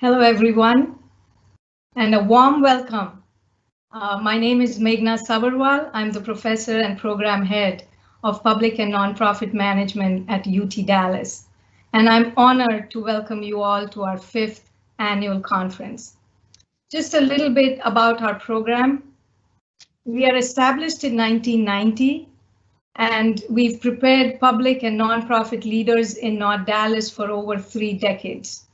Hello, everyone, and a warm welcome. My name is Meghna Savarwal. I'm the professor and program head of Public and Nonprofit Management at UT Dallas, and I'm honored to welcome you all to our 5th annual conference. Just a little bit about our program. We are established in 1990, and we've prepared public and nonprofit leaders in North Dallas for over 3 decades.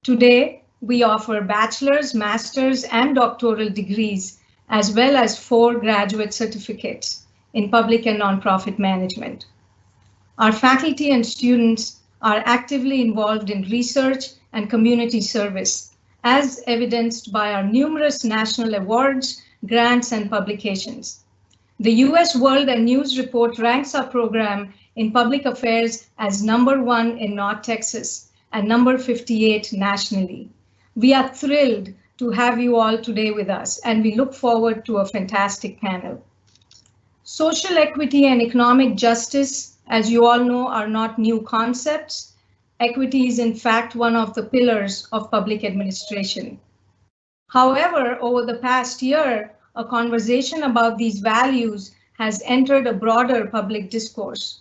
Today, we offer bachelor's, master's, and doctoral degrees, as well as 4 graduate certificates in public and nonprofit management. Our faculty and students are actively involved in research and community service, as evidenced by our numerous national awards, grants, and publications. The US World and News Report ranks our program in public affairs as #1 in North Texas and number 58 nationally. We are thrilled to have you all today with us, and we look forward to a fantastic panel. Social equity and economic justice, as you all know, are not new concepts. Equity is in fact one of the pillars of public administration. However, over the past year, a conversation about these values has entered a broader public discourse.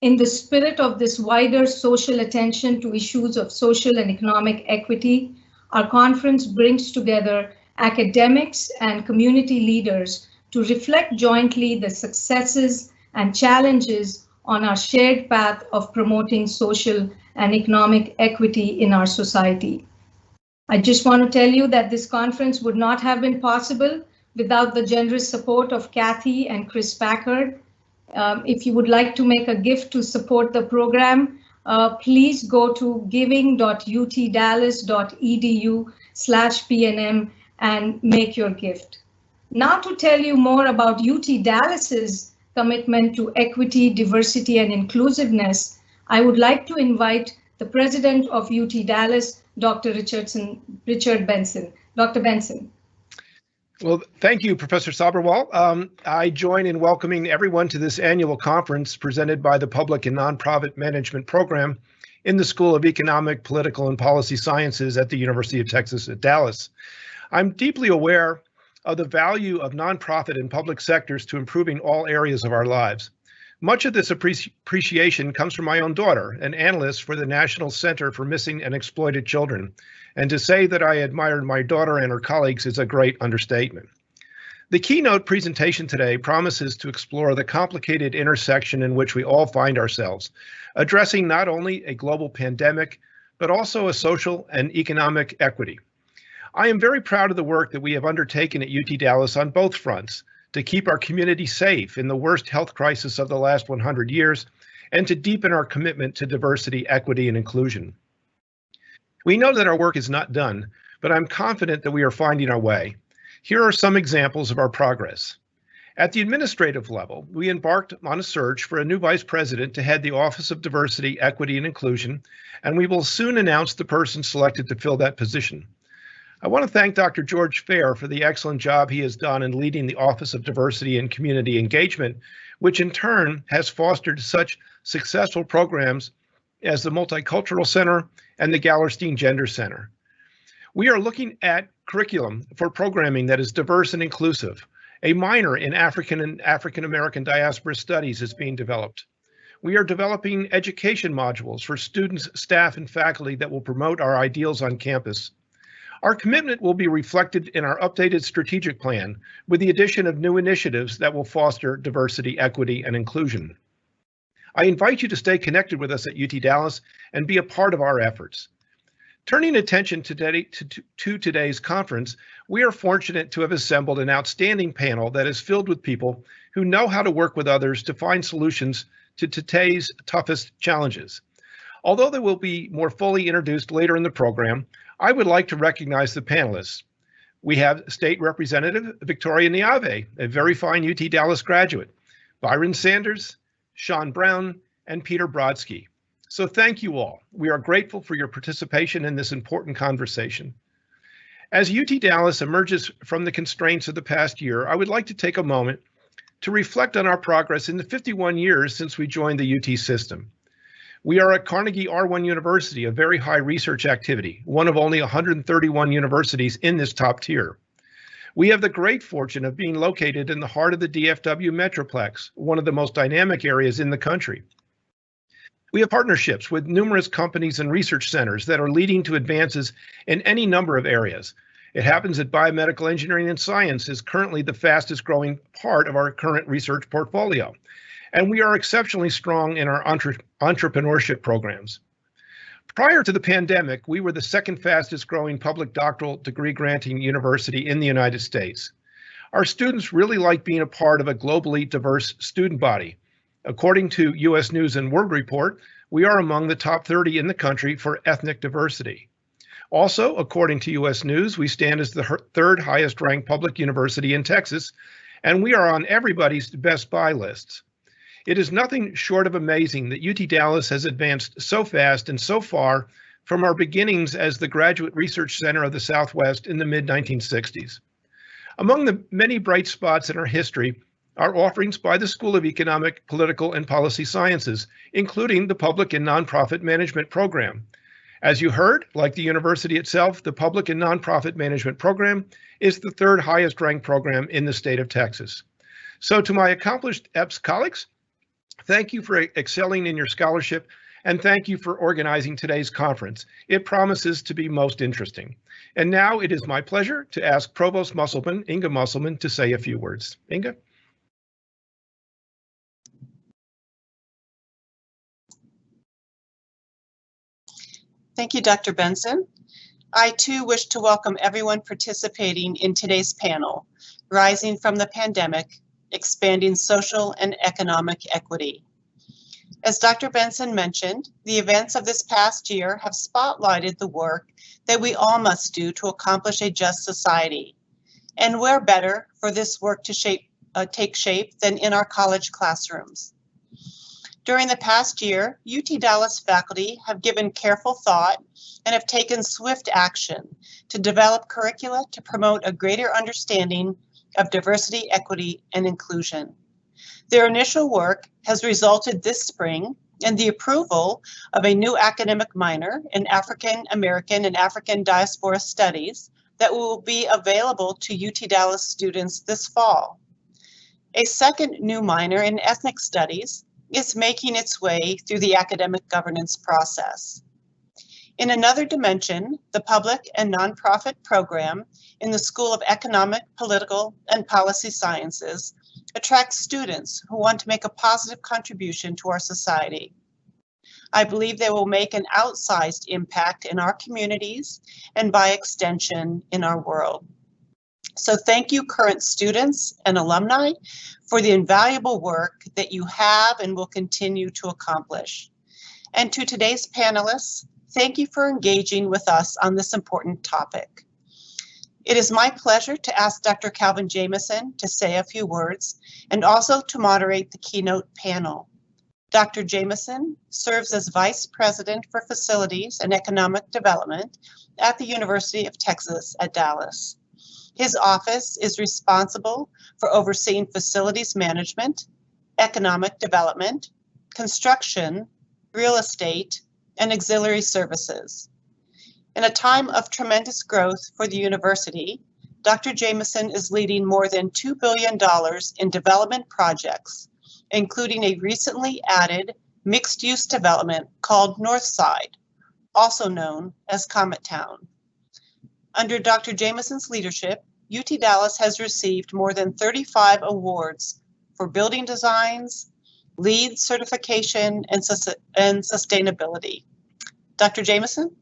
In the spirit of this wider social attention to issues of social and economic equity, our conference brings together academics and community leaders to reflect jointly the successes and challenges on our shared path of promoting social and economic equity in our society. I just want to tell you that this conference would not have been possible without the generous support of Kathy and Chris Packard. If you would like to make a gift to support the program, please go to giving.utdallas.edu/PNM and make your gift. Now to tell you more about UT Dallas's commitment to equity, diversity, and inclusiveness, I would like to invite the president of UT Dallas, Dr. Richard Benson. Dr. Benson. Well, thank you, Professor Savarwal. I join in welcoming everyone to this annual conference presented by the Public and Nonprofit Management Program in the School of Economic, Political, and Policy Sciences at the University of Texas at Dallas. I'm deeply aware of the value of nonprofit and public sectors to improving all areas of our lives. Much of this appreciation comes from my own daughter, an analyst for the National Center for Missing and Exploited Children. And to say that I admired my daughter and her colleagues is a great understatement. The keynote presentation today promises to explore the complicated intersection in which we all find ourselves, addressing not only a global pandemic, but also a social and economic equity. I am very proud of the work that we have undertaken at UT Dallas on both fronts to keep our community safe in the worst health crisis of the last 100 years and to deepen our commitment to diversity, equity, and inclusion. We know that our work is not done, but I'm confident that we are finding our way. Here are some examples of our progress. At the administrative level, we embarked on a search for a new vice president to head the Office of Diversity, Equity, and Inclusion, and we will soon announce the person selected to fill that position. I want to thank Dr. George Fair for the excellent job he has done in leading the Office of Diversity and Community Engagement, which in turn has fostered such successful programs as the Multicultural Center and the Gallerstein Gender Center. We are looking at curriculum for programming that is diverse and inclusive. A minor in African and African American diaspora studies is being developed. We are developing education modules for students, staff, and faculty that will promote our ideals on campus. Our commitment will be reflected in our updated strategic plan with the addition of new initiatives that will foster diversity, equity, and inclusion. I invite you to stay connected with us at UT Dallas and be a part of our efforts. Turning attention to today's conference, we are fortunate to have assembled an outstanding panel that is filled with people who know how to work with others to find solutions to today's toughest challenges. Although they will be more fully introduced later in the program, I would like to recognize the panelists. We have State Representative Victoria Niave, a very fine UT Dallas graduate, Byron Saunders, Sean Brown, and Peter Brodsky. So thank you all. We are grateful for your participation in this important conversation. As UT Dallas emerges from the constraints of the past year, I would like to take a moment to reflect on our progress in the 51 years since we joined the UT system. We are at Carnegie R1 University, a very high research activity, one of only 131 universities in this top tier. We have the great fortune of being located in the heart of the DFW Metroplex, one of the most dynamic areas in the country. We have partnerships with numerous companies and research centers that are leading to advances in any number of areas. It happens that biomedical engineering and science is currently the fastest growing part of our current research portfolio. And we are exceptionally strong in our entrepreneurship programs. Prior to the pandemic, we were the second fastest growing public doctoral degree granting university in the United States. Our students really like being a part of a globally diverse student body. According to U.S. News and World Report, we are among the top 30 in the country for ethnic diversity. Also, according to U.S. News, we stand as the third highest ranked public university in Texas, and we are on everybody's Best Buy lists. It is nothing short of amazing that UT Dallas has advanced so fast and so far from our beginnings as the Graduate Research Center of the Southwest in the mid-1960s. Among the many bright spots in our history are offerings by the School of Economic, Political, and Policy Sciences, including the Public and Nonprofit Management Program. As you heard, like the university itself, the Public and Nonprofit Management Program is the third highest ranked program in the state of Texas. So to my accomplished EPS colleagues, thank you for excelling in your scholarship, and thank you for organizing today's conference. It promises to be most interesting. And now it is my pleasure to ask Provost Musselman, Inga Musselman, to say a few words. Inga? Thank you, Dr. Benson. I too wish to welcome everyone participating in today's panel, Rising from the Pandemic, Expanding Social and Economic Equity. As Dr. Benson mentioned, the events of this past year have spotlighted the work that we all must do to accomplish a just society. And where better for this work to take shape than in our college classrooms. During the past year, UT Dallas faculty have given careful thought and have taken swift action to develop curricula to promote a greater understanding of diversity, equity, and inclusion. Their initial work has resulted this spring in the approval of a new academic minor in African American and African Diaspora Studies that will be available to UT Dallas students this fall. A second new minor in Ethnic Studies is making its way through the academic governance process. In another dimension, the Public and Nonprofit program in the School of Economic, Political, and Policy Sciences attracts students who want to make a positive contribution to our society. I believe they will make an outsized impact in our communities and by extension in our world. So thank you, current students and alumni, for the invaluable work that you have and will continue to accomplish. And to today's panelists, thank you for engaging with us on this important topic. It is my pleasure to ask Dr. Calvin Jamison to say a few words and also to moderate the keynote panel. Dr. Jamison serves as Vice President for Facilities and Economic Development at the University of Texas at Dallas. His office is responsible for overseeing facilities management, economic development, construction, real estate, and auxiliary services. In a time of tremendous growth for the university, Dr. Jamison is leading more than $2 billion in development projects, including a recently added mixed-use development called Northside, also known as Comet Town. Under Dr. Jamison's leadership, UT Dallas has received more than 35 awards for building designs, LEED certification, and sustainability. Dr. Jamison?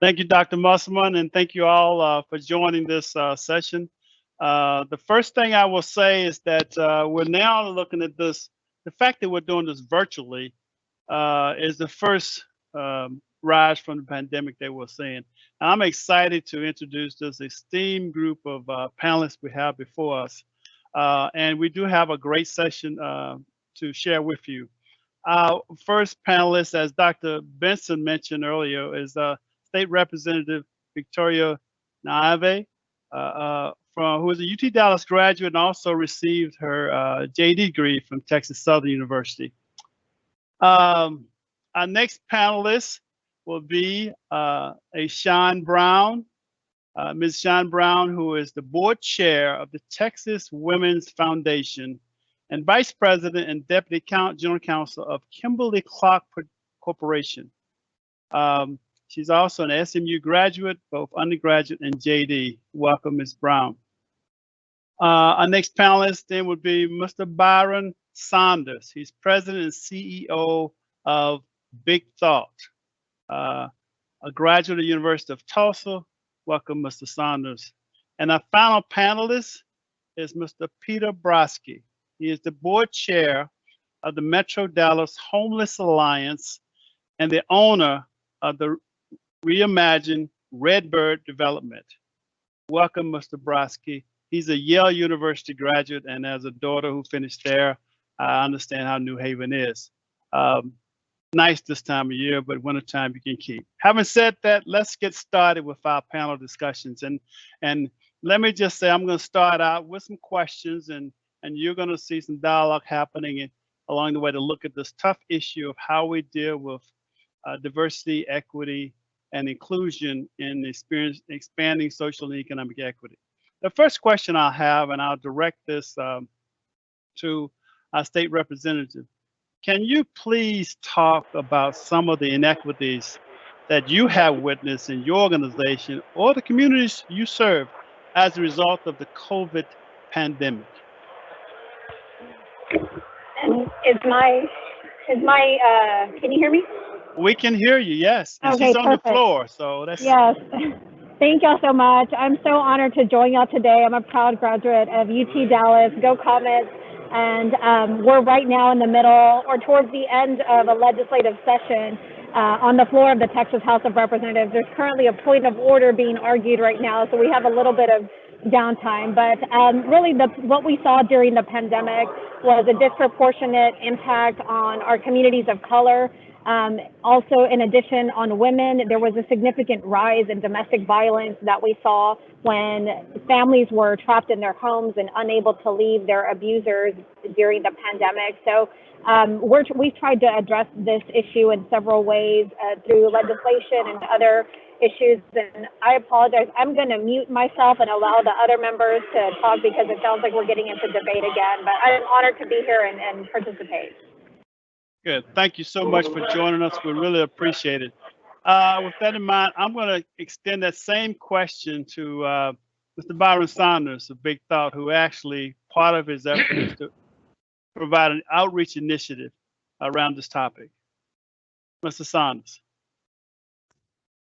Thank you, Dr. Musselman, and thank you all for joining this session. The first thing I will say is that we're now looking at this, the fact that we're doing this virtually is the first rise from the pandemic that we're seeing. And I'm excited to introduce this esteemed group of panelists we have before us. And we do have a great session to share with you. Our first panelist, as Dr. Benson mentioned earlier, is State Representative Victoria Naave, who is a UT Dallas graduate and also received her JD degree from Texas Southern University. Our next panelist will be a Sean Brown, Ms. Sean Brown, who is the board chair of the Texas Women's Foundation and vice president and deputy general counsel of Kimberly-Clark Corporation. She's also an SMU graduate, both undergraduate and JD. Welcome, Ms. Brown. Our next panelist then would be Mr. Byron Saunders. He's president and CEO of Big Thought, a graduate of the University of Tulsa. Welcome, Mr. Saunders. And our final panelist is Mr. Peter Brodsky. He is the board chair of the Metro Dallas Homeless Alliance and the owner of the Reimagined Redbird Development. Welcome, Mr. Brodsky. He's a Yale University graduate, and as a daughter who finished there, I understand how New Haven is. Nice this time of year, but wintertime you can keep. Having said that, let's get started with our panel discussions. And let me just say, I'm going to start out with some questions, and you're going to see some dialogue happening along the way to look at this tough issue of how we deal with diversity, equity, and inclusion in expanding social and economic equity. The first question I'll have, and I'll direct this to our state representative. Can you please talk about some of the inequities that you have witnessed in your organization or the communities you serve as a result of the COVID pandemic? And can you hear me? We can hear you, yes. And okay, she's on perfect. the floor, so that's... Yes, thank y'all so much. I'm so honored to join y'all today. I'm a proud graduate of UT Dallas, go Comets, and we're right now in the middle or towards the end of a legislative session on the floor of the Texas House of Representatives. There's currently a point of order being argued right now, so we have a little bit of downtime, but really what we saw during the pandemic was a disproportionate impact on our communities of color. Also, in addition, on women, there was a significant rise in domestic violence that we saw when families were trapped in their homes and unable to leave their abusers during the pandemic. So we've tried to address this issue in several ways through legislation and other issues. And I apologize, I'm going to mute myself and allow the other members to talk because it sounds like we're getting into debate again, but I'm honored to be here and participate. Good. Thank you so much for joining us. We really appreciate it. With that in mind, I'm going to extend that same question to Mr. Byron Saunders of Big Thought, who actually part of his effort is to provide an outreach initiative around this topic. Mr. Saunders.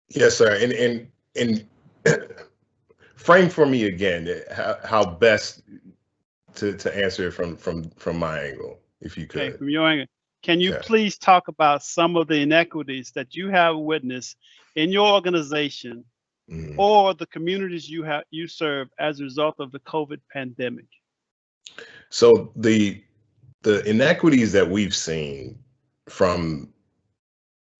Yes, sir. And frame for me again how best to answer it from my angle, if you could. Okay, from your angle. Can you please talk about some of the inequities that you have witnessed in your organization or the communities you serve as a result of the COVID pandemic? So the inequities that we've seen from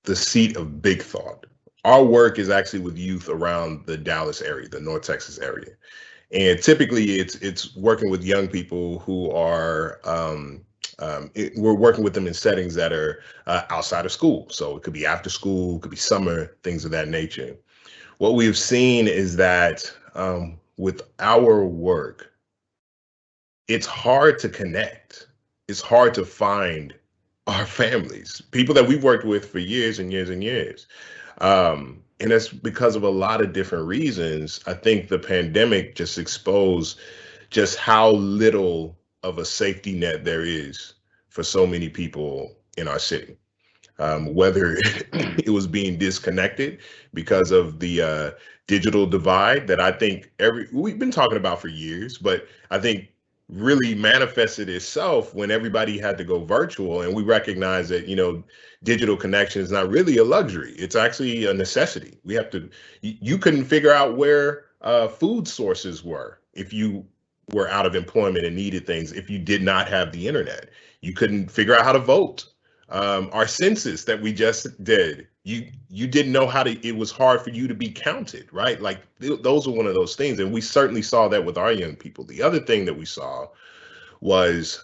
the seat of Big Thought, our work is actually with youth around the Dallas area, the North Texas area. And typically it's working with young people who are, we're working with them in settings that are outside of school. So it could be after school, it could be summer, things of that nature. What we've seen is that with our work, it's hard to connect. It's hard to find our families, people that we've worked with for years and years and years. And that's because of a lot of different reasons. I think the pandemic just exposed just how little of a safety net there is for so many people in our city. Whether it was being disconnected because of the digital divide that I think we've been talking about for years, but I think really manifested itself when everybody had to go virtual, and we recognize that, digital connection is not really a luxury. It's actually a necessity. We have to, you couldn't figure out where food sources were if you were out of employment and needed things, if you did not have the internet. You couldn't figure out how to vote. Our census that we just did, you didn't know how to, it was hard for you to be counted, right? Like those are one of those things. And we certainly saw that with our young people. The other thing that we saw was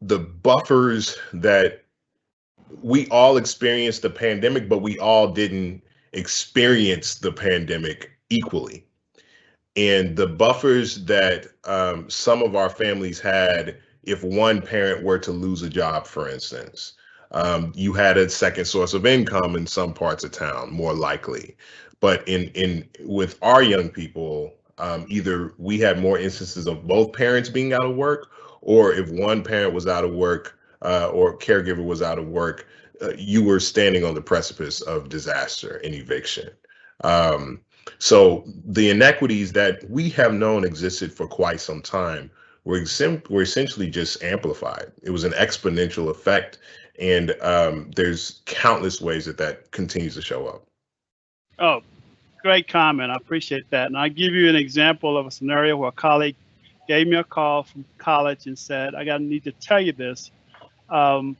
the buffers that we all experienced the pandemic, but we all didn't experience the pandemic equally. And the buffers that some of our families had, if one parent were to lose a job, for instance, you had a second source of income in some parts of town, more likely. But with our young people, either we had more instances of both parents being out of work, or if one parent was out of work or caregiver was out of work, you were standing on the precipice of disaster and eviction. So the inequities that we have known existed for quite some time were essentially just amplified. It was an exponential effect, and there's countless ways that continues to show up. Oh, great comment. I appreciate that. And I'll give you an example of a scenario where a colleague gave me a call from college and said, I need to tell you this. I'm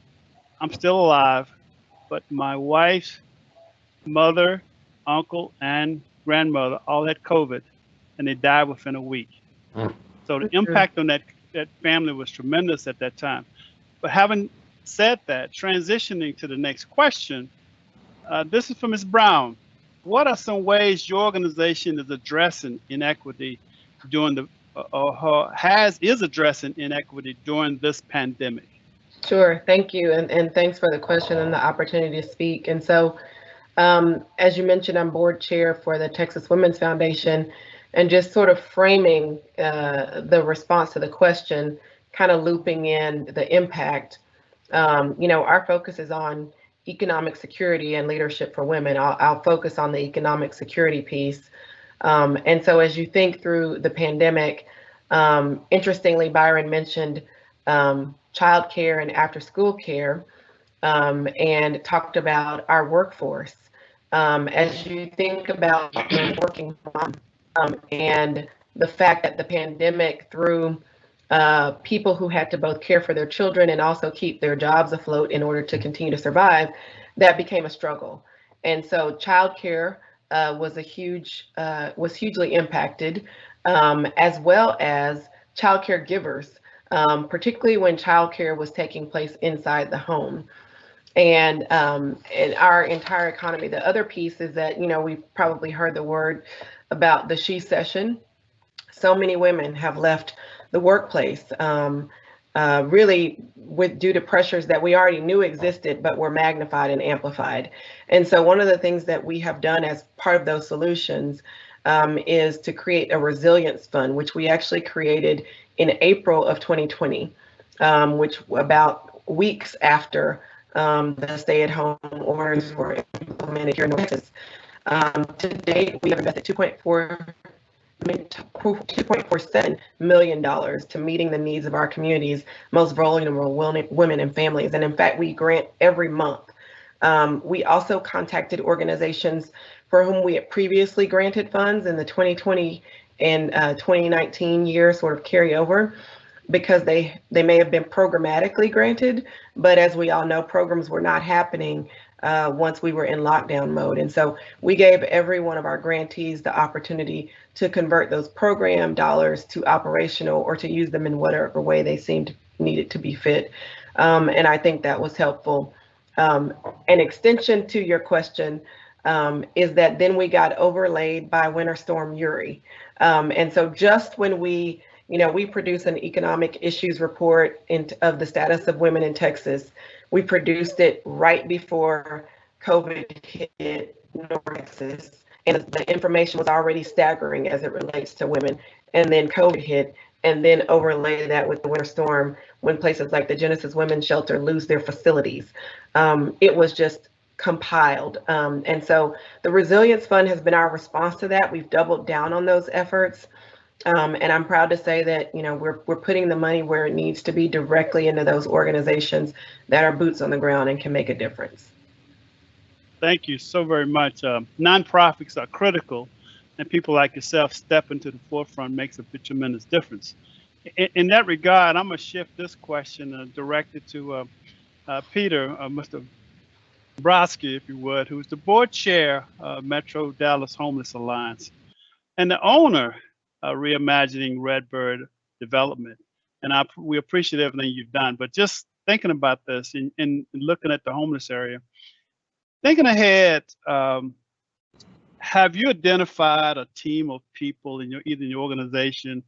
still alive, but my wife's mother, uncle, and grandmother all had COVID, and they died within a week. So the impact on that family was tremendous at that time. But having said that, transitioning to the next question, this is from Ms. Brown. What are some ways your organization is addressing inequity during is addressing inequity during this pandemic? Sure, thank you, and thanks for the question and the opportunity to speak. And so, as you mentioned, I'm board chair for the Texas Women's Foundation, and just sort of framing the response to the question, kind of looping in the impact. Our focus is on economic security and leadership for women. I'll focus on the economic security piece. And so as you think through the pandemic, interestingly, Byron mentioned childcare and after school care, and talked about our workforce. As you think about working mom, and the fact that the pandemic threw people who had to both care for their children and also keep their jobs afloat in order to continue to survive, that became a struggle. And so childcare was hugely impacted, as well as childcare givers, particularly when childcare was taking place inside the home. And in our entire economy, the other piece is that, we've probably heard the word about the she session. So many women have left the workplace, really due to pressures that we already knew existed, but were magnified and amplified. And so one of the things that we have done as part of those solutions is to create a resilience fund, which we actually created in April of 2020, which about weeks after the stay-at-home orders were implemented here in Texas. To date, we have invested $2.47 million to meeting the needs of our community's most vulnerable women and families. And in fact, we grant every month. We also contacted organizations for whom we had previously granted funds in the 2020 and 2019 year sort of carryover, because they may have been programmatically granted, but as we all know, programs were not happening once we were in lockdown mode. And so we gave every one of our grantees the opportunity to convert those program dollars to operational, or to use them in whatever way they seemed needed to be fit. And I think that was helpful. An extension to your question is that then we got overlaid by Winter Storm Uri. And so just when we produce an economic issues report of the status of women in Texas. We produced it right before COVID hit North Texas, and the information was already staggering as it relates to women. And then COVID hit, and then overlay that with the winter storm, when places like the Genesis Women's Shelter lose their facilities. It was just compiled. And so the Resilience Fund has been our response to that. We've doubled down on those efforts. And I'm proud to say that, we're putting the money where it needs to be, directly into those organizations that are boots on the ground and can make a difference. Thank you so very much. Nonprofits are critical, and people like yourself stepping to the forefront makes a tremendous difference. In that regard, I'm going to shift this question directed to Peter, Mr. Brodsky, if you would, who's the board chair of Metro Dallas Homeless Alliance and the owner of Reimagining Redbird Development. and we appreciate everything you've done. But just thinking about this and looking at the homeless area, thinking ahead, have you identified a team of people in either in your organization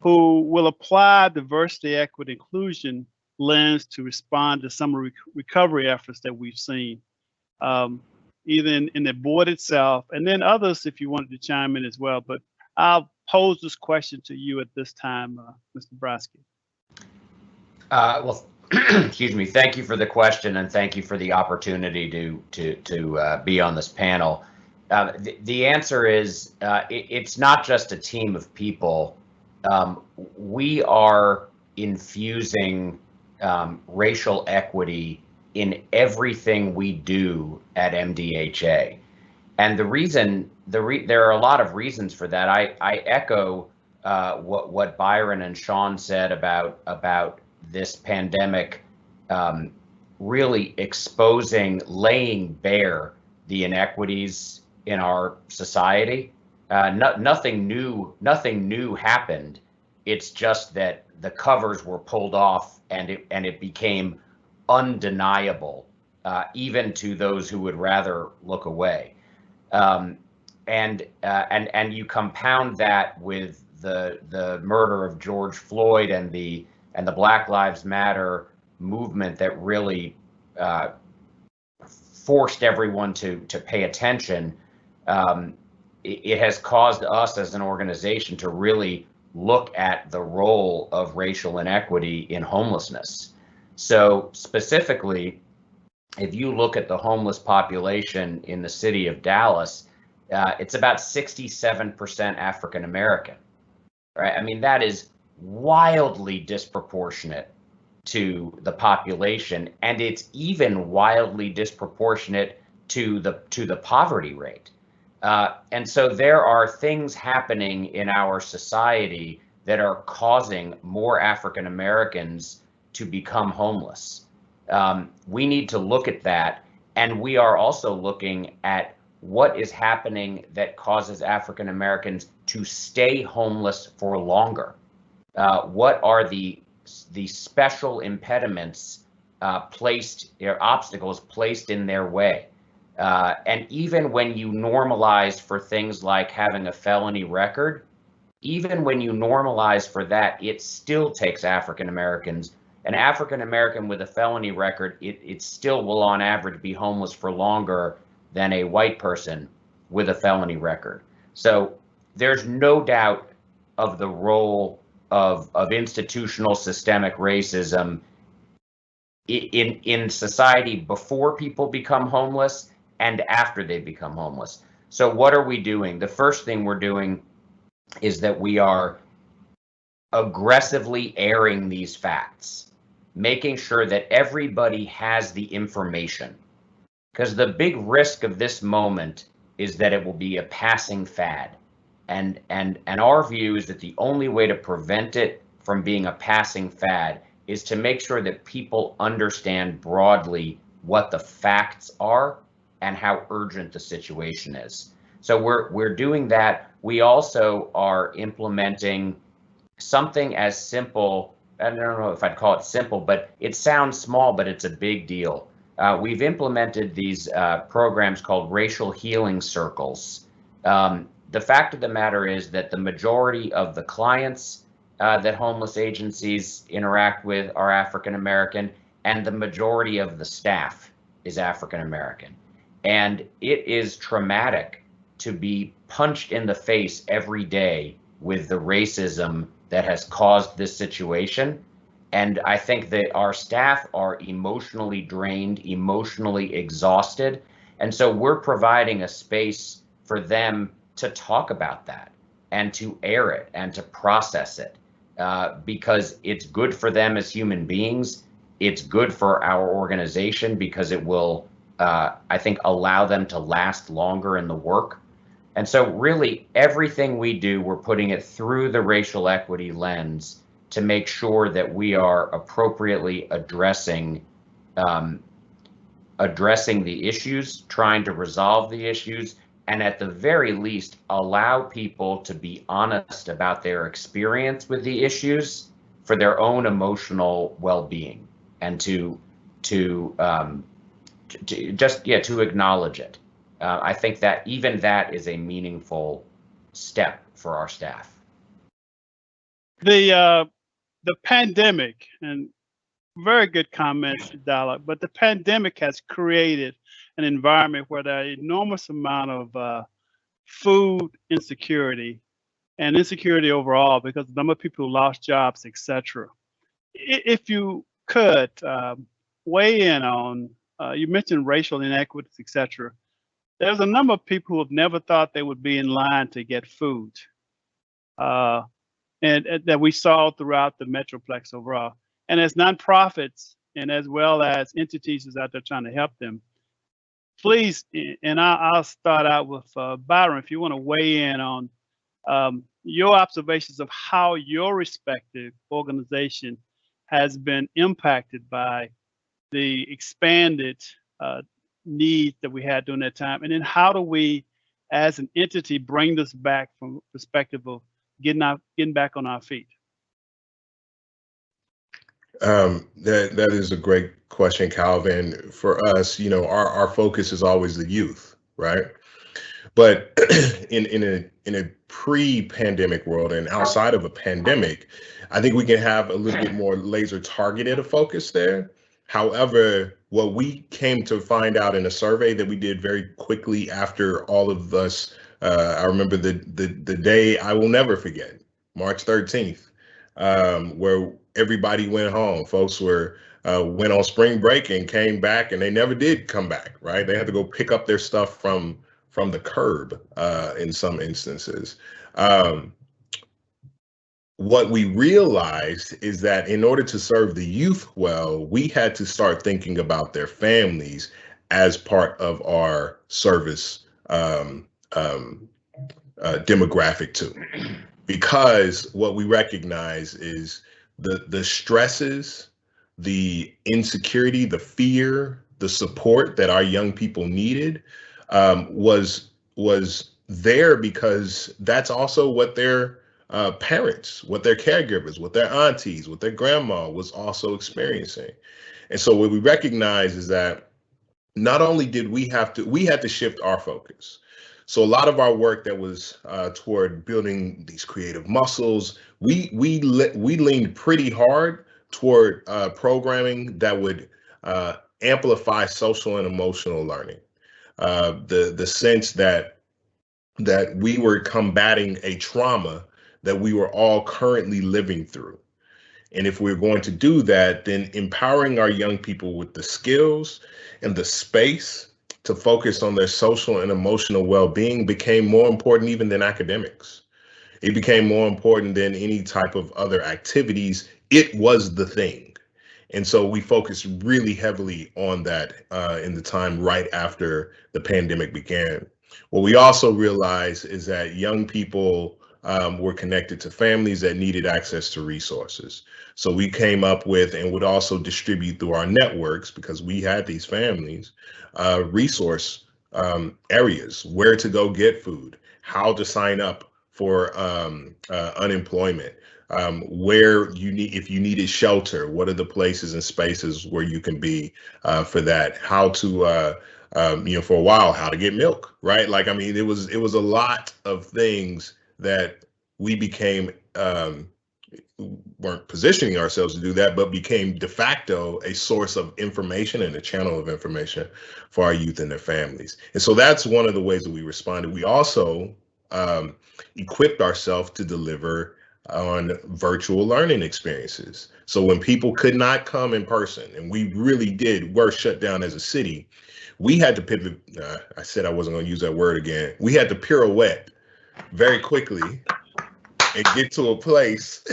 who will apply diversity, equity, inclusion lens to respond to some of the recovery efforts that we've seen, either in the board itself, and then others if you wanted to chime in as well. But I'll pose this question to you at this time, Mr. Brodsky. Well, excuse me. Thank you for the question, and thank you for the opportunity to be on this panel. The answer is it's not just a team of people. We are infusing racial equity in everything we do at MDHA. And the reason, there are a lot of reasons for that. I echo what Byron and Sean said about this pandemic really exposing, laying bare the inequities in our society. Nothing new happened. It's just that the covers were pulled off and it became undeniable, even to those who would rather look away. And you compound that with the murder of George Floyd and the Black Lives Matter movement that really forced everyone to pay attention. It has caused us as an organization to really look at the role of racial inequity in homelessness. So specifically, if you look at the homeless population in the city of Dallas, it's about 67% African American, right? I mean, that is wildly disproportionate to the population, and it's even wildly disproportionate to the poverty rate. And so there are things happening in our society that are causing more African Americans to become homeless. We need to look at that, and we are also looking at what is happening that causes African Americans to stay homeless for longer. What are the special impediments obstacles placed in their way? And even when you normalize for things like having a felony record, even when you normalize for that, it still takes African Americans. An African American with a felony record, it still will on average be homeless for longer than a white person with a felony record. So there's no doubt of the role of institutional systemic racism in society before people become homeless and after they become homeless. So what are we doing? The first thing we're doing is that we are aggressively airing these facts, making sure that everybody has the information. Because the big risk of this moment is that it will be a passing fad. And our view is that the only way to prevent it from being a passing fad is to make sure that people understand broadly what the facts are and how urgent the situation is. So we're doing that. We also are implementing something as simple, I don't know if I'd call it simple, but it sounds small, but it's a big deal. We've implemented these programs called racial healing circles. The fact of the matter is that the majority of the clients that homeless agencies interact with are African American, and the majority of the staff is African American. And it is traumatic to be punched in the face every day with the racism that has caused this situation. And I think that our staff are emotionally drained, emotionally exhausted. And so we're providing a space for them to talk about that and to air it and to process it because it's good for them as human beings. It's good for our organization because it will, I think, allow them to last longer in the work. And so really everything we do, we're putting it through the racial equity lens to make sure that we are appropriately addressing the issues, trying to resolve the issues, and at the very least, allow people to be honest about their experience with the issues for their own emotional well-being, and to acknowledge it. I think that even that is a meaningful step for our staff. The pandemic, and very good comments, Dialogue, but the pandemic has created an environment where there are an enormous amount of food insecurity and insecurity overall because the number of people who lost jobs, etc. If you could weigh in on, you mentioned racial inequities, etc. There's a number of people who have never thought they would be in line to get food, and that we saw throughout the Metroplex overall. And as nonprofits and as well as entities is out there trying to help them, please, and I'll start out with Byron, if you want to weigh in on your observations of how your respective organization has been impacted by the expanded needs that we had during that time, and then how do we, as an entity, bring this back from the perspective of getting back on our feet? That is a great question, Calvin. For us, our focus is always the youth, right? But in a pre-pandemic world and outside of a pandemic, I think we can have a little bit more laser targeted a focus there. However, what we came to find out in a survey that we did very quickly after all of us, I remember the day I will never forget, March 13th, where everybody went home. Folks went on spring break and came back, and they never did come back, right? They had to go pick up their stuff from the curb in some instances. What we realized is that in order to serve the youth well, we had to start thinking about their families as part of our service demographic too. Because what we recognize is the stresses, the insecurity, the fear, the support that our young people needed was there because that's also what their parents, what their caregivers, what their aunties, what their grandma was also experiencing. And so what we recognize is that not only did we had to shift our focus. So a lot of our work that was toward building these creative muscles, we leaned pretty hard toward programming that would amplify social and emotional learning. The sense that we were combating a trauma that we were all currently living through. And if we're going to do that, then empowering our young people with the skills and the space to focus on their social and emotional well-being became more important even than academics. It became more important than any type of other activities. It was the thing. And so we focused really heavily on that in the time right after the pandemic began. What we also realized is that young people were connected to families that needed access to resources. So we came up with and would also distribute through our networks, because we had these families, resource areas, where to go get food, how to sign up for unemployment, where if you needed shelter, what are the places and spaces where you can be for that, how to for a while, how to get milk, right? Like, I mean, it was a lot of things that we became, weren't positioning ourselves to do that, but became de facto a source of information and a channel of information for our youth and their families. And so that's one of the ways that we responded. We also equipped ourselves to deliver on virtual learning experiences. So when people could not come in person, and we really were shut down as a city, we had to pivot. I said I wasn't going to use that word again. We had to pirouette very quickly and get to a place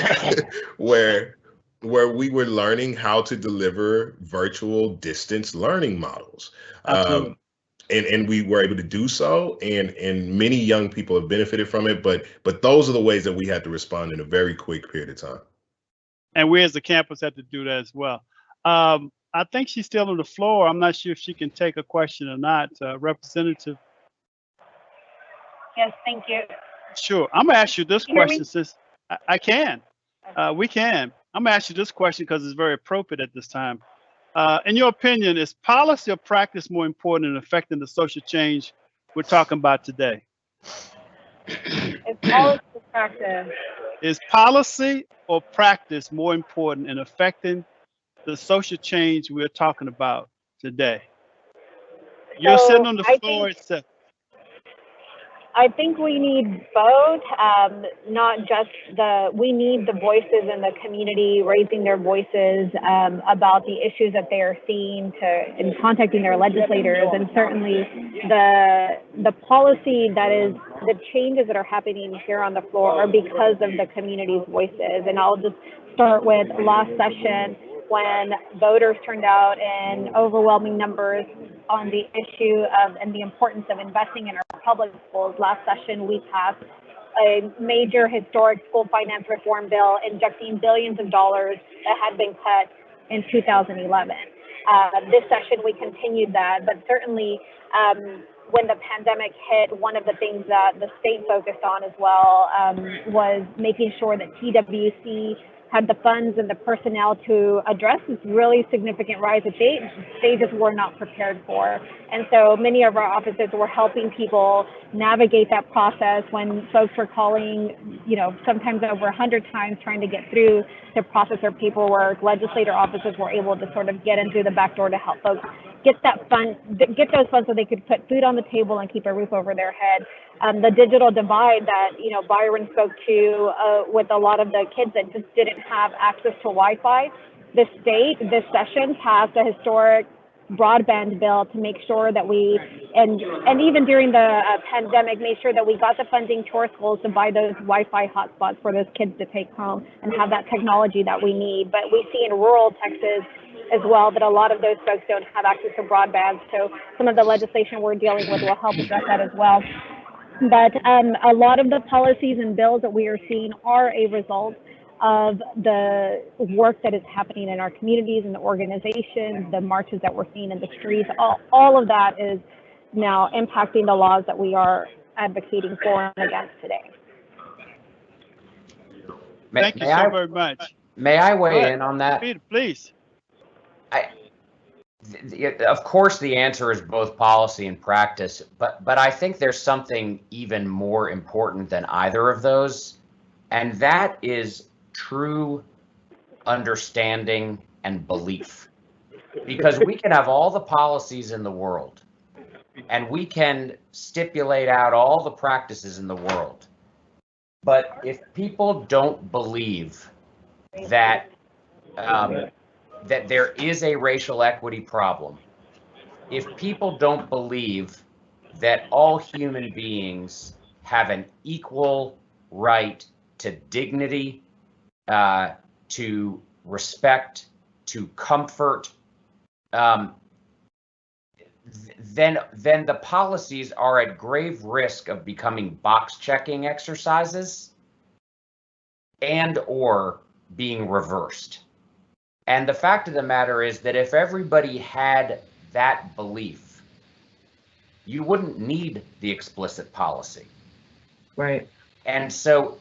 where we were learning how to deliver virtual distance learning models. And we were able to do so, and many young people have benefited from it, but those are the ways that we had to respond in a very quick period of time. And we as the campus had to do that as well. I think she's still on the floor. I'm not sure if she can take a question or not. Representative. Yes, thank you. Sure. I'm gonna ask you this Can you hear question me? since I can. We can. I'm gonna ask you this question because it's very appropriate at this time. In your opinion, is policy or practice more important in affecting the social change we're talking about today? It's policy or practice. Is policy or practice more important in affecting the social change we're talking about today? You're So sitting on the floor itself. I think we need both, not just we need the voices in the community raising their voices about the issues that they are seeing and contacting their legislators, and certainly the policy that is, the changes that are happening here on the floor are because of the community's voices. And I'll just start with last session when voters turned out in overwhelming numbers on the issue of and the importance of investing in our public schools. Last session, we passed a major historic school finance reform bill injecting billions of dollars that had been cut in 2011. This session, we continued that, but certainly when the pandemic hit, one of the things that the state focused on as well was making sure that TWC had the funds and the personnel to address this really significant rise that they just were not prepared for. And so many of our offices were helping people navigate that process when folks were calling, sometimes over 100 times trying to get through to process their paperwork. Legislator offices were able to sort of get in through the back door to help folks get those funds so they could put food on the table and keep a roof over their head. The digital divide that Byron spoke to with a lot of the kids that just didn't have access to Wi-Fi. The state this session passed a historic broadband bill to make sure that we, and even during the pandemic, made sure that we got the funding to our schools to buy those Wi-Fi hotspots for those kids to take home and have that technology that we need. But we see in rural Texas as well that a lot of those folks don't have access to broadband. So some of the legislation we're dealing with will help address that as well. But a lot of the policies and bills that we are seeing are a result of the work that is happening in our communities and the organizations, the marches that we're seeing in the streets. All of that is now impacting the laws that we are advocating for and against today. Thank you so very much. May I weigh in on that? Peter, please. Of course, the answer is both policy and practice, but I think there's something even more important than either of those, and that is true understanding and belief. Because we can have all the policies in the world, and we can stipulate out all the practices in the world, but if people don't believe that that there is a racial equity problem, if people don't believe that all human beings have an equal right to dignity, to respect, to comfort, then the policies are at grave risk of becoming box checking exercises and or being reversed. And the fact of the matter is that if everybody had that belief, you wouldn't need the explicit policy. Right. And so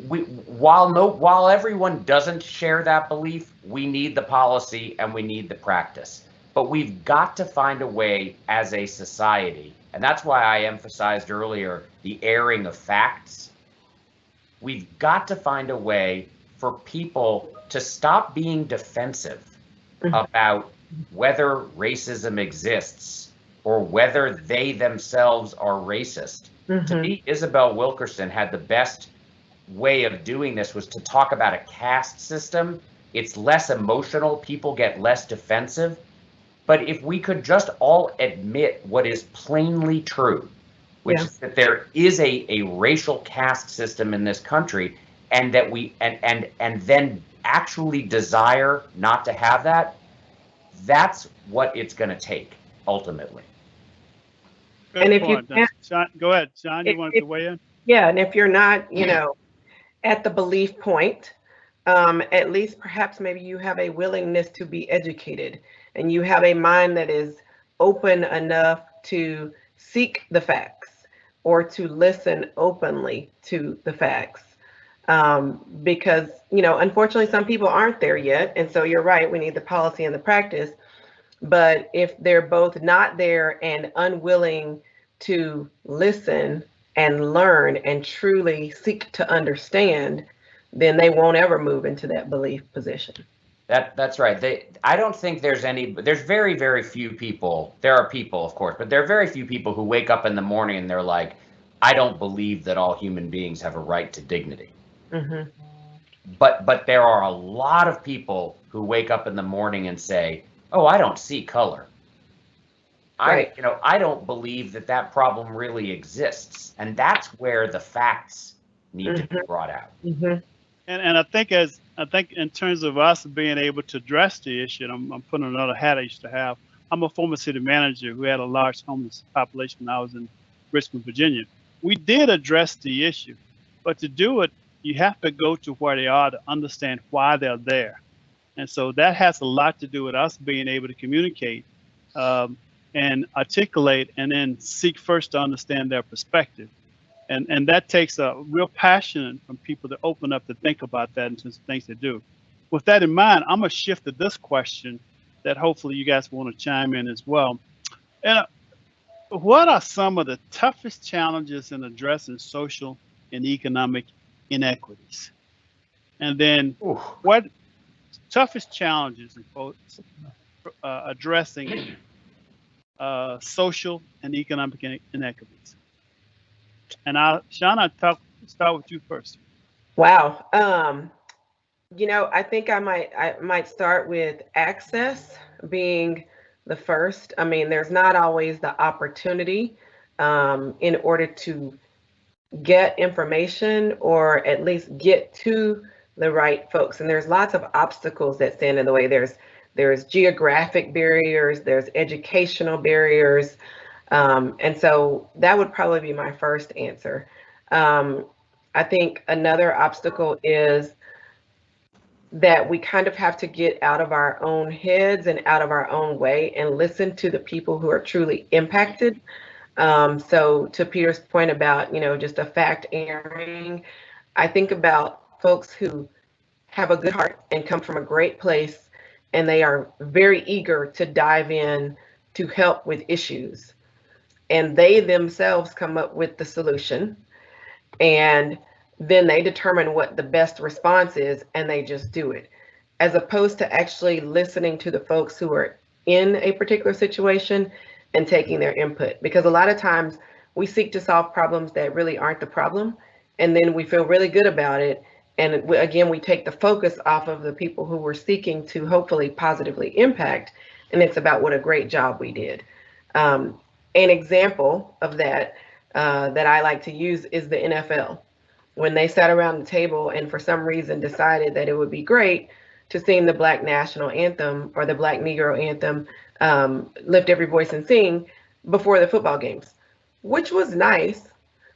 while everyone doesn't share that belief, we need the policy and we need the practice. But we've got to find a way as a society, and that's why I emphasized earlier the airing of facts. We've got to find a way for people to stop being defensive about whether racism exists or whether they themselves are racist. To me, Isabel Wilkerson had the best way of doing this was to talk about a caste system. It's less emotional, people get less defensive. But if we could just all admit what is plainly true, which is that there is a racial caste system in this country, and that we and then actually desire not to have that, that's what it's going to take ultimately. And if you can't, John, go ahead, John, you wanted to weigh in? Yeah, and if you're not, at the belief point, at least perhaps maybe you have a willingness to be educated and you have a mind that is open enough to seek the facts or to listen openly to the facts. because, unfortunately, some people aren't there yet. And so you're right, we need the policy and the practice. But if they're both not there and unwilling to listen and learn and truly seek to understand, then they won't ever move into that belief position. That's right. I don't think there's very, very few people. There are people, of course, but there are very few people who wake up in the morning and they're like, I don't believe that all human beings have a right to dignity. Mm-hmm. But there are a lot of people who wake up in the morning and say, oh, I don't see color. Right. I don't believe that problem really exists. And that's where the facts need to be brought out. Mm-hmm. And I think in terms of us being able to address the issue, and I'm putting another hat I used to have. I'm a former city manager who had a large homeless population when I was in Richmond, Virginia. We did address the issue, but to do it, you have to go to where they are to understand why they're there. And so that has a lot to do with us being able to communicate and articulate and then seek first to understand their perspective. And that takes a real passion from people to open up to think about that in terms of things they do. With that in mind, I'm going to shift to this question that hopefully you guys want to chime in as well. And what are some of the toughest challenges in addressing social and economic inequities? And then what toughest challenges in addressing social and economic inequities? And Sean, I'll start with you first. Wow. I think I might start with access being the first. I mean, there's not always the opportunity in order to get information or at least get to the right folks. And there's lots of obstacles that stand in the way. There's geographic barriers, there's educational barriers. And so that would probably be my first answer. I think another obstacle is that we kind of have to get out of our own heads and out of our own way and listen to the people who are truly impacted. So to Peter's point about, just a fact airing, I think about folks who have a good heart and come from a great place, and they are very eager to dive in to help with issues. And they themselves come up with the solution, and then they determine what the best response is, and they just do it, as opposed to actually listening to the folks who are in a particular situation and taking their input. Because a lot of times we seek to solve problems that really aren't the problem, and then we feel really good about it. And again, we take the focus off of the people who we're seeking to hopefully positively impact, and it's about what a great job we did. An example of that that I like to use is the NFL. When they sat around the table and for some reason decided that it would be great to sing the Black National Anthem or the Black Negro Anthem, Lift Every Voice and Sing, before the football games, which was nice,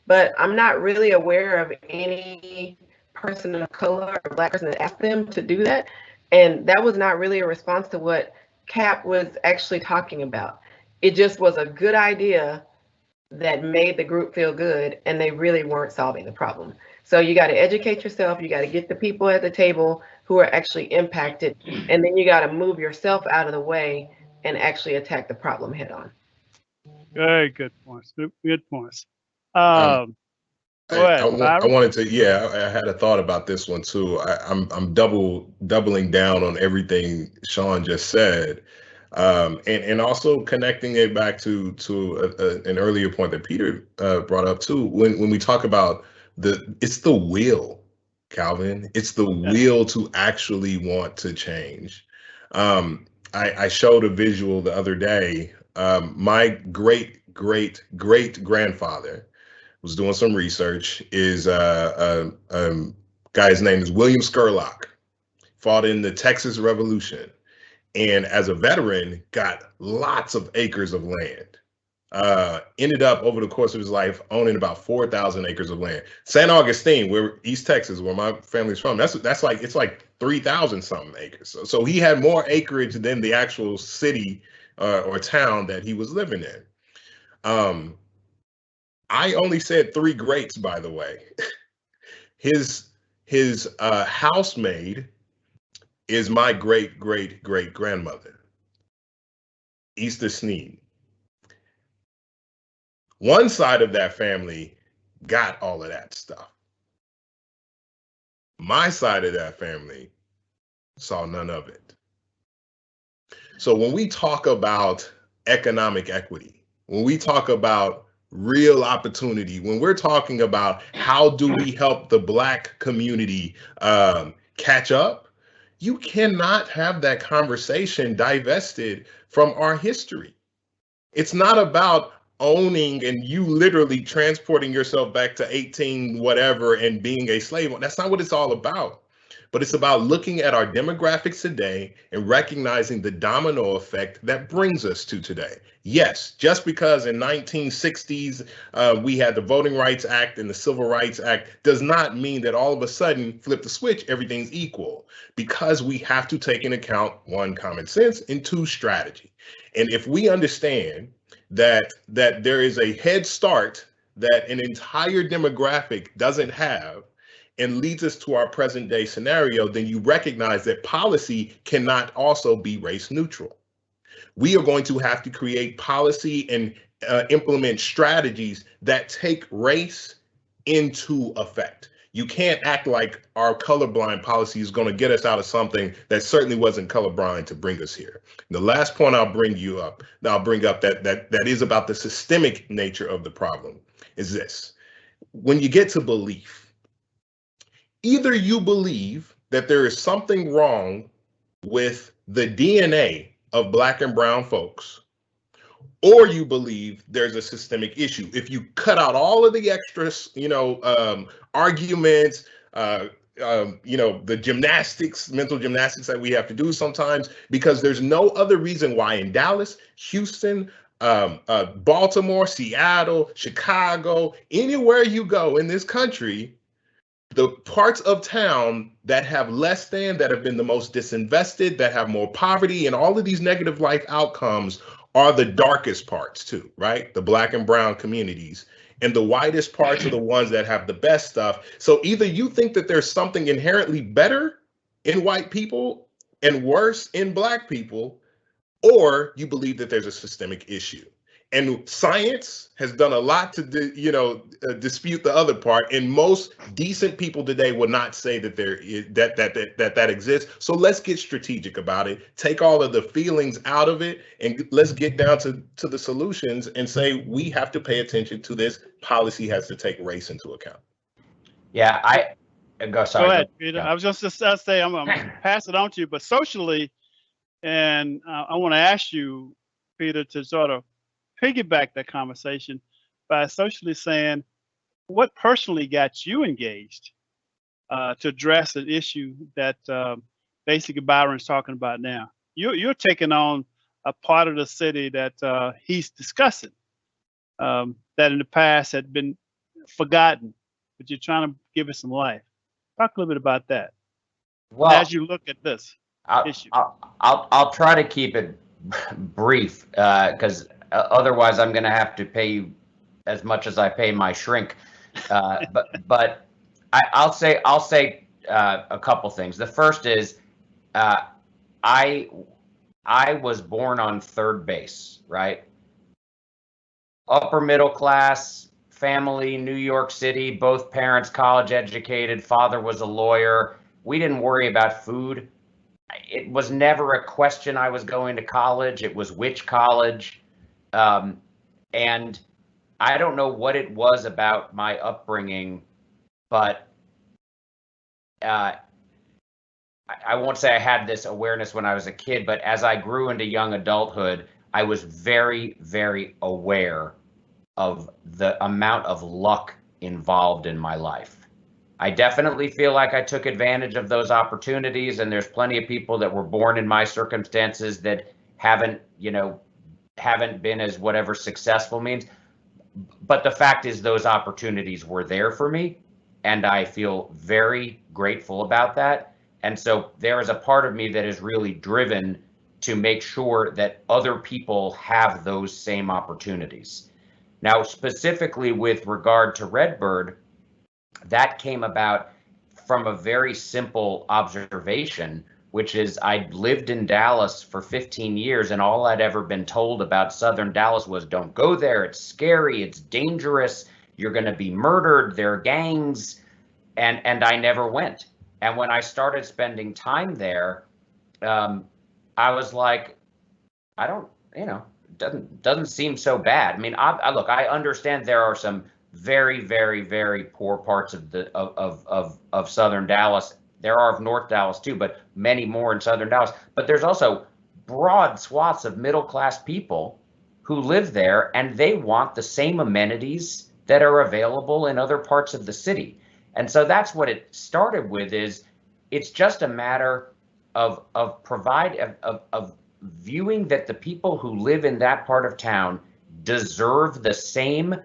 but I'm not really aware of any person of color or Black person that asked them to do that. And that was not really a response to what CAP was actually talking about. It just was a good idea that made the group feel good, and they really weren't solving the problem. So you got to educate yourself, you got to get the people at the table who are actually impacted, and then you got to move yourself out of the way and actually attack the problem head on. Very good points. Good points. Go ahead, I wanted to, I had a thought about this one too. I'm doubling down on everything Sean just said. And also connecting it back to an earlier point that Peter brought up too. When we talk about it's the will, Calvin. It's the will to actually want to change. I showed a visual the other day. My great grandfather was doing some research. Is guy's name is William Skurlock. Fought in the Texas Revolution. And as a veteran, got lots of acres of land. Ended up over the course of his life owning about 4,000 acres of land. San Augustine, where East Texas, where my family's from, that's like it's like 3,000 something acres. So he had more acreage than the actual city or town that he was living in. I only said 3 greats, by the way. His his housemaid is my great-great-great-grandmother, Easter Sneed. One side of that family got all of that stuff. My side of that family saw none of it. So when we talk about economic equity, when we talk about real opportunity, when we're talking about how do we help the Black community catch up, you cannot have that conversation divested from our history. It's not about owning and you literally transporting yourself back to 18 whatever and being a slave. That's not what it's all about. But it's about looking at our demographics today and recognizing the domino effect that brings us to today. Yes, just because in 1960s we had the Voting Rights Act and the Civil Rights Act does not mean that all of a sudden, flip the switch, everything's equal. Because we have to take into account, one, common sense, and two, strategy. And if we understand that there is a head start that an entire demographic doesn't have, and leads us to our present day scenario, then you recognize that policy cannot also be race neutral. We are going to have to create policy and implement strategies that take race into effect. You can't act like our colorblind policy is going to get us out of something that certainly wasn't colorblind to bring us here. And the last point I'll bring up that is about the systemic nature of the problem is this. When you get to belief, either you believe that there is something wrong with the DNA of Black and brown folks, or you believe there's a systemic issue. If you cut out all of the extras, arguments, the gymnastics, mental gymnastics that we have to do sometimes, because there's no other reason why in Dallas, Houston, Baltimore, Seattle, Chicago, anywhere you go in this country, the parts of town that have less than, that have been the most disinvested, that have more poverty and all of these negative life outcomes are the darkest parts too, right? The Black and brown communities. And the whitest parts are the ones that have the best stuff. So either you think that there's something inherently better in white people and worse in Black people, or you believe that there's a systemic issue. And science has done a lot to, dispute the other part. And most decent people today will not say that there is that exists. So let's get strategic about it. Take all of the feelings out of it, and let's get down to the solutions and say we have to pay attention to this. Policy has to take race into account. Yeah, go ahead, Peter. Yeah. I was just to say I'm gonna pass it on to you, but socially, and I want to ask you, Peter, to sort of piggyback that conversation by socially saying what personally got you engaged to address an issue that basically Byron's talking about now. You're taking on a part of the city that he's discussing that in the past had been forgotten, but you're trying to give it some life. Talk a little bit about that. Well, as you look at this issue. I'll try to keep it brief because otherwise, I'm going to have to pay you as much as I pay my shrink. But I'll say a couple things. The first is I was born on third base, right? Upper middle class family, New York City, both parents college educated. Father was a lawyer. We didn't worry about food. It was never a question I was going to college. It was which college. And I don't know what it was about my upbringing, but I won't say I had this awareness when I was a kid, but as I grew into young adulthood, I was very, very aware of the amount of luck involved in my life. I definitely feel like I took advantage of those opportunities, and there's plenty of people that were born in my circumstances that haven't been as whatever successful means. But the fact is those opportunities were there for me, and I feel very grateful about that. And so there is a part of me that is really driven to make sure that other people have those same opportunities. Now, specifically with regard to Redbird, that came about from a very simple observation, which is I'd lived in Dallas for 15 years and all I'd ever been told about Southern Dallas was don't go there, it's scary, it's dangerous, you're going to be murdered, there are gangs, and I never went. And when I started spending time there, I was like, I don't, doesn't seem so bad. I mean, look, I understand there are some very, very, very poor parts of the of Southern Dallas. There are of North Dallas too, but many more in Southern Dallas. But there's also broad swaths of middle-class people who live there, and they want the same amenities that are available in other parts of the city. And so that's what it started with. Is it's just a matter of viewing that the people who live in that part of town deserve the same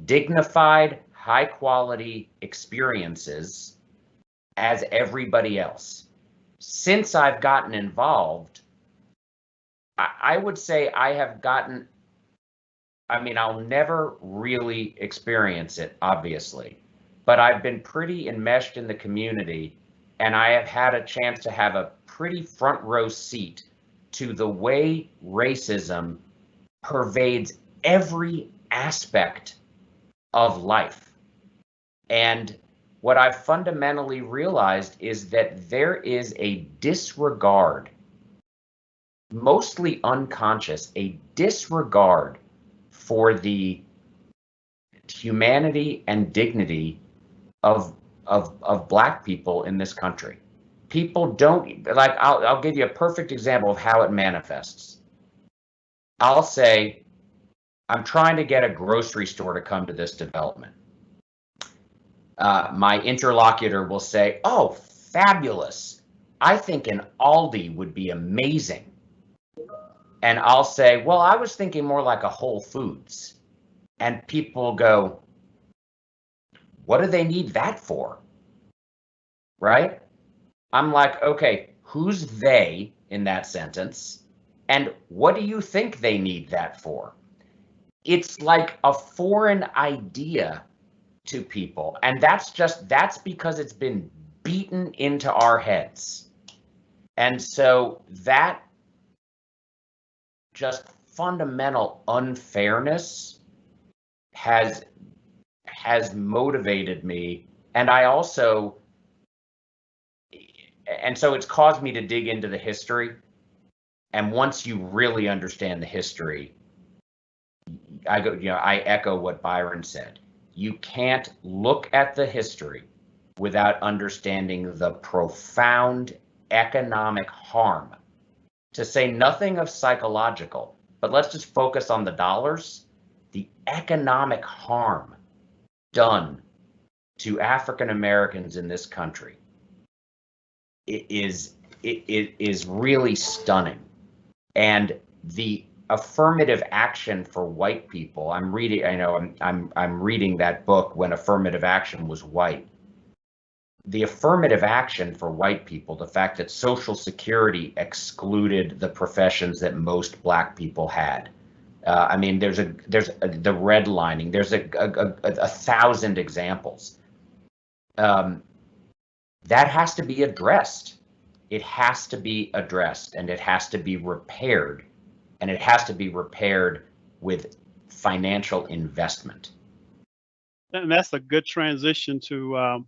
dignified, high quality experiences as everybody else. Since I've gotten involved, I would say I have gotten, I mean, I'll never really experience it, obviously, but I've been pretty enmeshed in the community, and I have had a chance to have a pretty front row seat to the way racism pervades every aspect of life. And what I've fundamentally realized is that there is a disregard, mostly unconscious, a disregard for the humanity and dignity of Black people in this country. People don't, like, I'll give you a perfect example of how it manifests. I'll say, I'm trying to get a grocery store to come to this development. My interlocutor will say, oh, fabulous. I think an Aldi would be amazing. And I'll say, well, I was thinking more like a Whole Foods. And people go, what do they need that for? Right? I'm like, okay, who's they in that sentence? And what do you think they need that for? It's like a foreign idea to people. And that's because it's been beaten into our heads. And so that just fundamental unfairness has motivated me. And so it's caused me to dig into the history. And once you really understand the history, I echo what Byron said. You can't look at the history without understanding the profound economic harm, to say nothing of psychological, but let's just focus on the dollars, the economic harm done to African Americans in this country. It is really stunning. And the affirmative action for white people, I'm reading that book, When Affirmative Action Was White. The affirmative action for white people, the fact that Social Security excluded the professions that most Black people had. There's the redlining. There's a 1,000 examples. That has to be addressed. It has to be addressed, and it has to be repaired, and it has to be repaired with financial investment. And that's a good transition to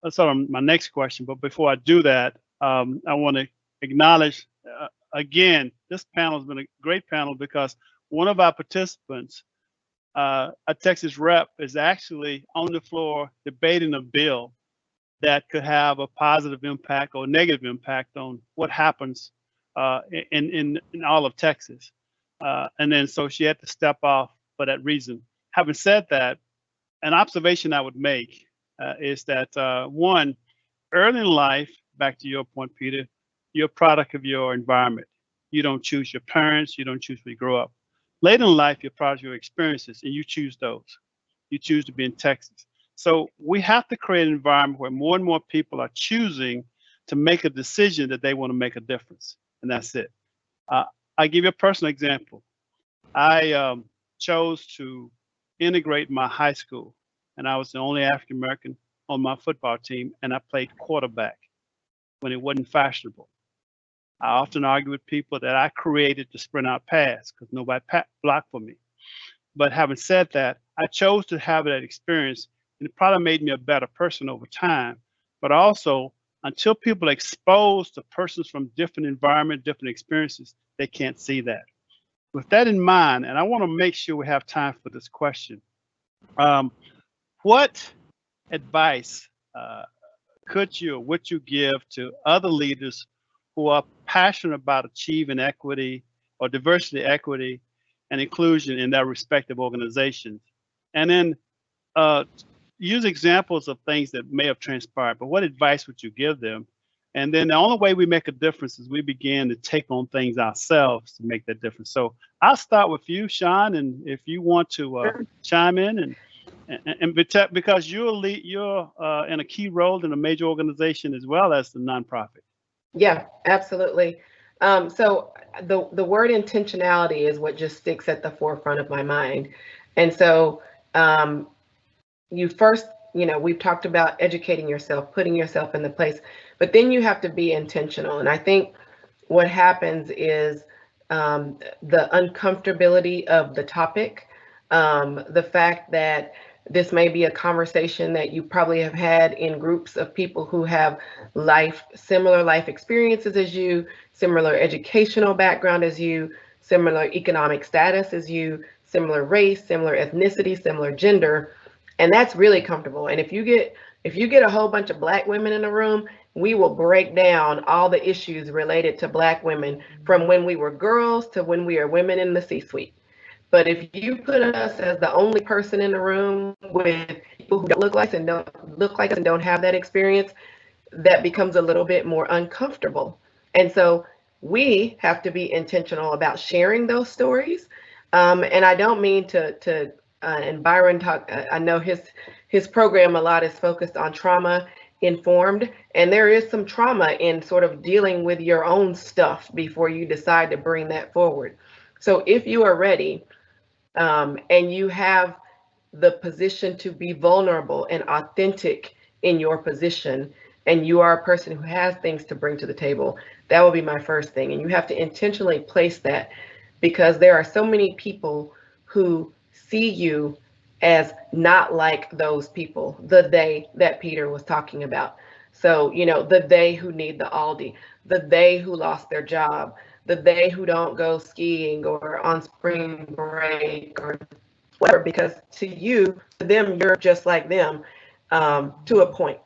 sort of my next question. But before I do that, I want to acknowledge again, this panel has been a great panel because one of our participants, a Texas rep, is actually on the floor debating a bill that could have a positive impact or negative impact on what happens in all of Texas. And then so she had to step off for that reason. Having said that, an observation I would make is that one, early in life, back to your point, Peter, you're a product of your environment. You don't choose your parents, you don't choose where you grow up. Later in life, you're a product of your experiences, and you choose those. You choose to be in Texas. So we have to create an environment where more and more people are choosing to make a decision that they want to make a difference, and that's it. I give you a personal example. I chose to integrate my high school, and I was the only African American on my football team, and I played quarterback when it wasn't fashionable. I often argue with people that I created the sprint out pass because nobody blocked for me. But having said that, I chose to have that experience, and it probably made me a better person over time. But also, until people are exposed to persons from different environments, different experiences, they can't see that. With that in mind, and I want to make sure we have time for this question, what advice would you give to other leaders who are passionate about achieving equity or diversity, equity, and inclusion in their respective organizations? And then use examples of things that may have transpired, but what advice would you give them? And then the only way we make a difference is we begin to take on things ourselves to make that difference. So I'll start with you, Sean, and if you want to chime in, and because you're in a key role in a major organization as well as the nonprofit. Yeah, absolutely. So the word intentionality is what just sticks at the forefront of my mind. And so we've talked about educating yourself, putting yourself in the place, but then you have to be intentional. And I think what happens is the uncomfortability of the topic, the fact that this may be a conversation that you probably have had in groups of people who have similar life experiences as you, similar educational background as you, similar economic status as you, similar race, similar ethnicity, similar gender. And that's really comfortable. And if you get a whole bunch of Black women in a room, we will break down all the issues related to Black women from when we were girls to when we are women in the C-suite. But if you put us as the only person in the room with people who don't look like us and don't have that experience, that becomes a little bit more uncomfortable. And so we have to be intentional about sharing those stories. And I don't mean to and Byron I know his program a lot is focused on trauma informed, and there is some trauma in sort of dealing with your own stuff before you decide to bring that forward. So if you are ready, and you have the position to be vulnerable and authentic in your position, and you are a person who has things to bring to the table, that will be my first thing. And you have to intentionally place that, because there are so many people who see you as not like those people, the they that Peter was talking about. So, the they who need the Aldi, the they who lost their job, the they who don't go skiing or on spring break or whatever, because to them, you're just like them to a point.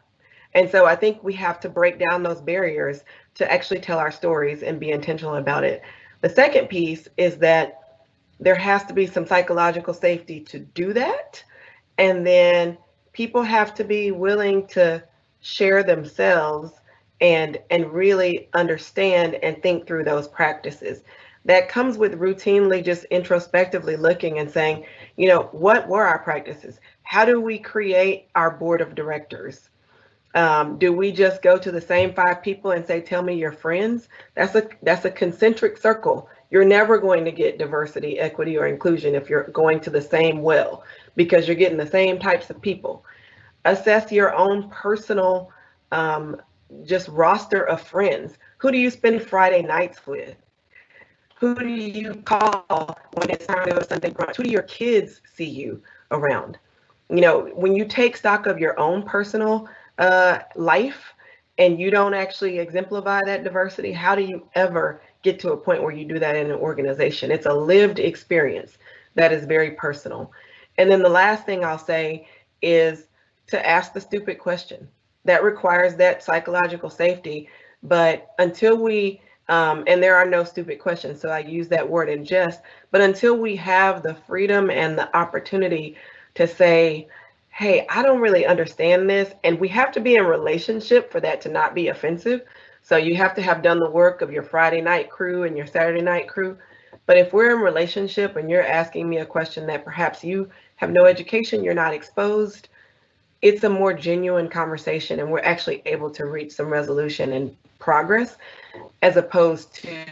And so I think we have to break down those barriers to actually tell our stories and be intentional about it. The second piece is that there has to be some psychological safety to do that. And then people have to be willing to share themselves and really understand and think through those practices. That comes with routinely just introspectively looking and saying, what were our practices? How do we create our board of directors? Do we just go to the same 5 people and say, tell me your friends? That's a concentric circle. You're never going to get diversity, equity, or inclusion if you're going to the same well, because you're getting the same types of people. Assess your own personal just roster of friends. Who do you spend Friday nights with? Who do you call when it's time to go to Sunday brunch? Who do your kids see you around? When you take stock of your own personal life and you don't actually exemplify that diversity, how do you ever get to a point where you do that in an organization? It's a lived experience that is very personal. And then the last thing I'll say is to ask the stupid question. That requires that psychological safety. But until we, and there are no stupid questions, so I use that word in jest, but until we have the freedom and the opportunity to say, hey, I don't really understand this, and we have to be in relationship for that to not be offensive. So you have to have done the work of your Friday night crew and your Saturday night crew. But if we're in relationship and you're asking me a question that perhaps you have no education, you're not exposed, it's a more genuine conversation, and we're actually able to reach some resolution and progress, as opposed to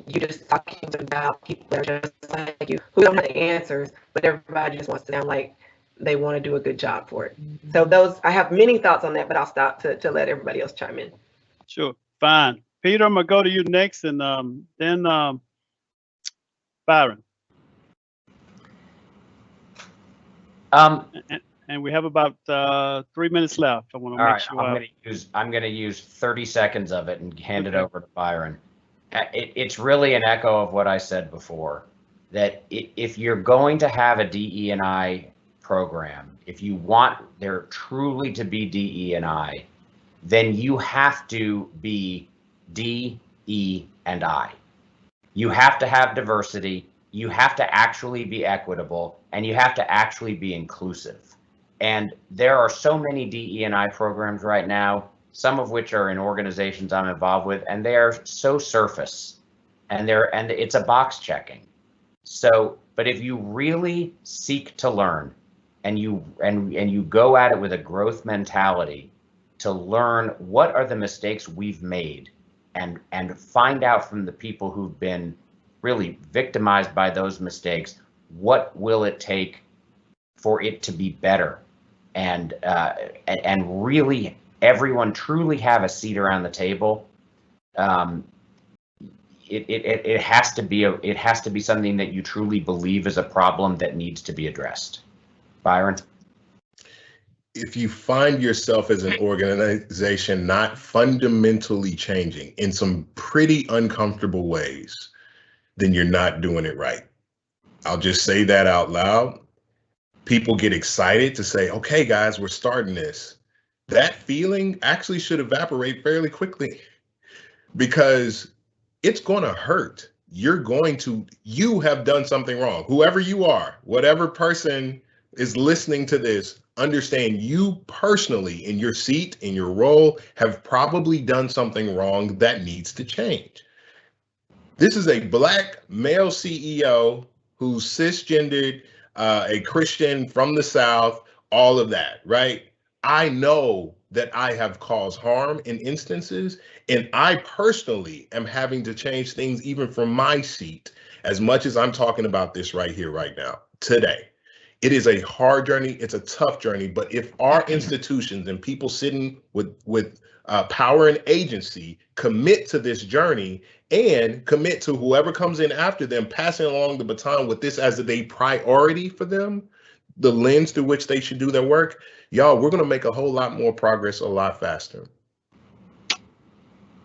you just talking about people that are just like you, who don't have the answers, but everybody just wants to sound like they want to do a good job for it. So those, I have many thoughts on that, but I'll stop to let everybody else chime in. Sure, fine. Peter, I'm gonna go to you next, and then Byron. And we have about 3 minutes left. I want to make sure. I'm gonna use 30 seconds of it and hand it over to Byron. It's really an echo of what I said before, that if you're going to have a DE&I program, if you want there truly to be DE&I, then you have to be D, E, and I. You have to have diversity, you have to actually be equitable, and you have to actually be inclusive. And there are so many DE&I programs right now, some of which are in organizations I'm involved with, and they are so surface, and it's a box checking. So, but if you really seek to learn, and you go at it with a growth mentality to learn what are the mistakes we've made, and find out from the people who've been really victimized by those mistakes, what will it take for it to be better, and really everyone truly have a seat around the table. It has to be something that you truly believe is a problem that needs to be addressed. Byron? If you find yourself as an organization not fundamentally changing in some pretty uncomfortable ways, then you're not doing it right. I'll just say that out loud. People get excited to say, okay, guys, we're starting this. That feeling actually should evaporate fairly quickly, because it's going to hurt. You have done something wrong. Whoever you are, whatever person is listening to this, understand you personally in your seat, in your role, have probably done something wrong that needs to change. This is a Black male CEO who's cisgendered, a Christian from the South, all of that, right? I know that I have caused harm in instances, and I personally am having to change things even from my seat, as much as I'm talking about this right here, right now, today. It is a hard journey. It's a tough journey. But if our institutions and people sitting with power and agency commit to this journey and commit to whoever comes in after them, passing along the baton with this as a priority for them, the lens through which they should do their work, y'all, we're going to make a whole lot more progress a lot faster.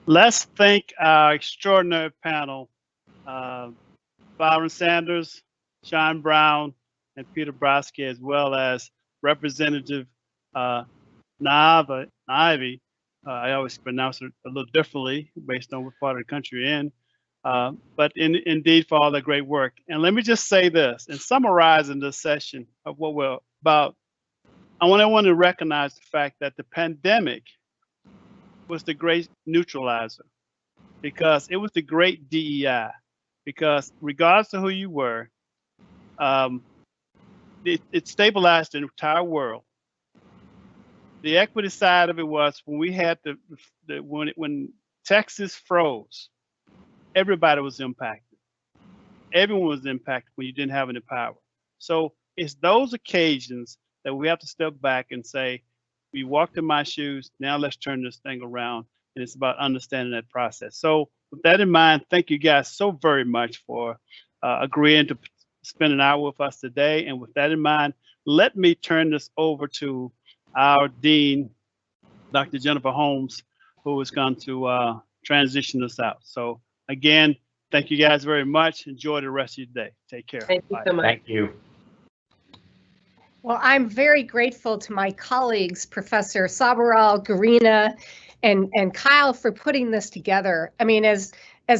Let's thank our extraordinary panel, Byron Saunders, Sean Brown, and Peter Brodsky, as well as Representative Naivi. I always pronounce it a little differently based on what part of the country you're in, but indeed for all the great work. And let me just say this, in summarizing this session of what we're about, I want to recognize the fact that the pandemic was the great neutralizer, because it was the great DEI, because regardless of who you were, it stabilized the entire world. The equity side of it was when we had when Texas froze, everybody was impacted. Everyone was impacted when you didn't have any power. So it's those occasions that we have to step back and say, we walked in my shoes, now let's turn this thing around. And it's about understanding that process. So with that in mind, thank you guys so very much for agreeing to spend an hour with us today. And with that in mind, let me turn this over to our Dean, Dr. Jennifer Holmes, who is going to transition us out. So again, thank you guys very much. Enjoy the rest of your day. Take care. Thank you so much. Thank you. Well, I'm very grateful to my colleagues, Professor Savarwal, Garina, and Kyle for putting this together. I mean, as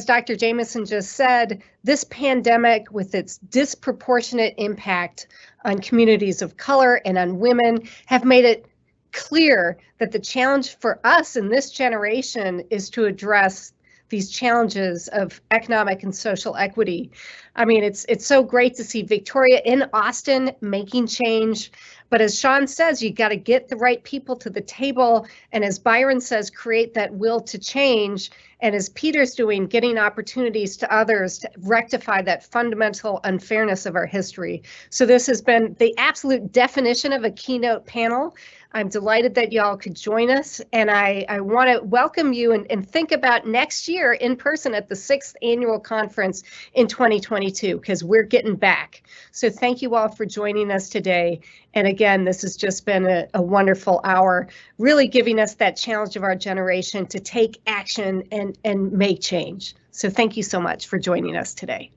Dr. Jamison just said, this pandemic with its disproportionate impact on communities of color and on women have made it clear that the challenge for us in this generation is to address these challenges of economic and social equity. I mean, it's so great to see Victoria in Austin making change, But as Sean says, you got to get the right people to the table. And as Byron says, create that will to change. And as Peter's doing, getting opportunities to others to rectify that fundamental unfairness of our history. So this has been the absolute definition of a keynote panel. I'm delighted that y'all could join us, and I want to welcome you and think about next year in person at the 6th annual conference in 2022, because we're getting back. So thank you all for joining us today. And again, this has just been a wonderful hour, really giving us that challenge of our generation to take action and make change. So thank you so much for joining us today.